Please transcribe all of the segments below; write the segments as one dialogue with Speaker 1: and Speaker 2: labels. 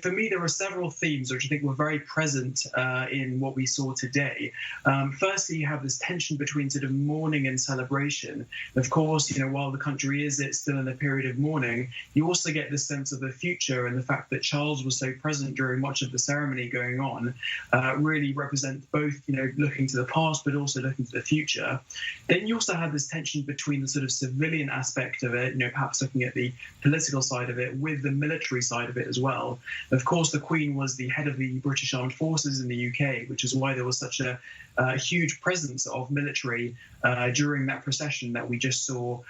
Speaker 1: for me, there were several themes which I think were very present in what we saw today. Firstly, you have this tension between sort of mourning and celebration. Of course, while the country is still in a period of mourning, you also get this sense of the future, and the fact that Charles was so present during much of the ceremony going on really represents both, looking to the past, but also looking to the future. Then you also have this tension between the sort of civilian aspect of it, perhaps looking at the political side of it with the military side of it as well. Of course, the Queen was the head of the British Armed Forces in the UK, which is why there was such a huge presence of military during that procession that we just saw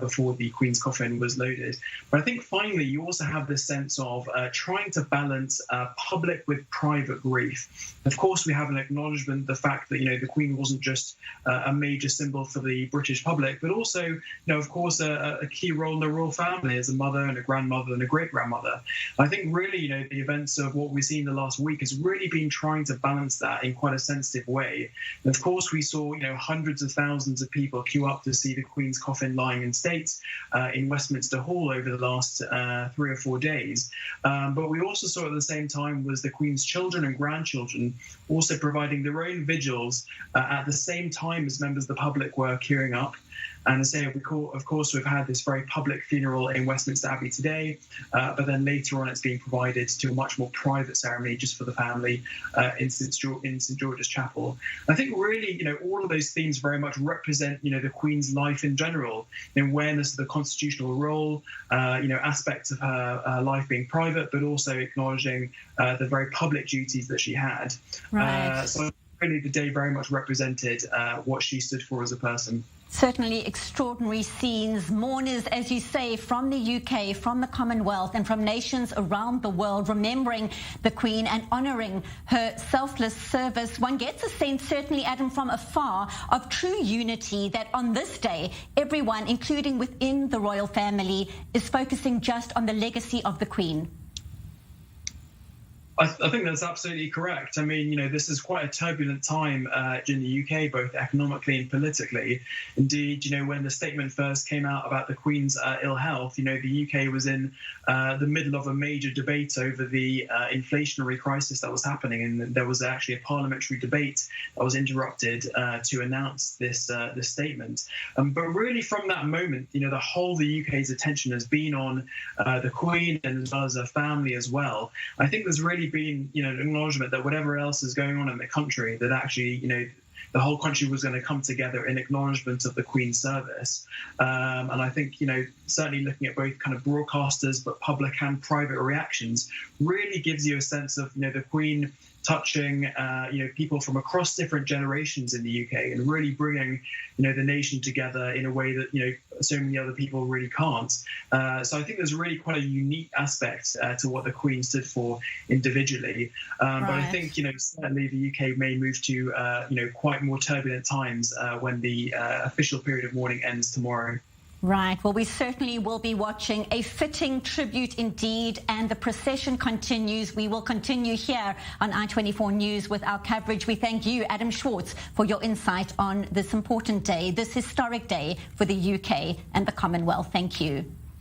Speaker 1: before the Queen's coffin was loaded. But I think finally you also have this sense of trying to balance public with private grief. Of course, we have an acknowledgement the fact that the Queen wasn't just a major symbol for the British public, but also of course a key role in the royal family as a mother and a grandmother and a great-grandmother. I think really the events of what we've seen the last week has really been trying to balance that in quite a sensitive way. And of course, we saw hundreds of thousands of people queue up to see the Queen's coffin lying in state in Westminster Hall over the last 3 or 4 days. But we also saw at the same time was the Queen's children and grandchildren also providing their own vigils at the same time as members of the public were queuing up. And as I say, of course, we've had this very public funeral in Westminster Abbey today, but then later on it's being provided to a much more private ceremony just for the family in St George's Chapel. I think really, all of those themes very much represent, the Queen's life in general, the awareness of the constitutional role, aspects of her life being private, but also acknowledging the very public duties that she had.
Speaker 2: Right.
Speaker 1: So really the day very much represented what she stood for as a person.
Speaker 2: Certainly extraordinary scenes. Mourners, as you say, from the UK, from the Commonwealth and from nations around the world, remembering the Queen and honouring her selfless service. One gets a sense, certainly, Adam, from afar, of true unity, that on this day, everyone, including within the royal family, is focusing just on the legacy of the Queen.
Speaker 1: I think that's absolutely correct. I mean, this is quite a turbulent time in the UK, both economically and politically. Indeed, when the statement first came out about the Queen's ill health, the UK was in the middle of a major debate over the inflationary crisis that was happening. And there was actually a parliamentary debate that was interrupted to announce this statement. But really from that moment, the whole of the UK's attention has been on the Queen and as well as her family as well. I think there's really been, an acknowledgement that whatever else is going on in the country, that actually, the whole country was going to come together in acknowledgement of the Queen's service. And I think, certainly looking at both kind of broadcasters, but public and private reactions really gives you a sense of, the Queen touching, people from across different generations in the UK and really bringing, the nation together in a way that, so many other people really can't. So I think there's really quite a unique aspect to what the Queen stood for individually.
Speaker 2: Right.
Speaker 1: But I think, certainly the UK may move to, quite more turbulent times when the official period of mourning ends tomorrow.
Speaker 2: Right. Well, we certainly will be watching. A fitting tribute indeed, and the procession continues. We will continue here on I24 News with our coverage. We thank you, Adam Schwarz, for your insight on this important day, this historic day for the UK and the Commonwealth. Thank you.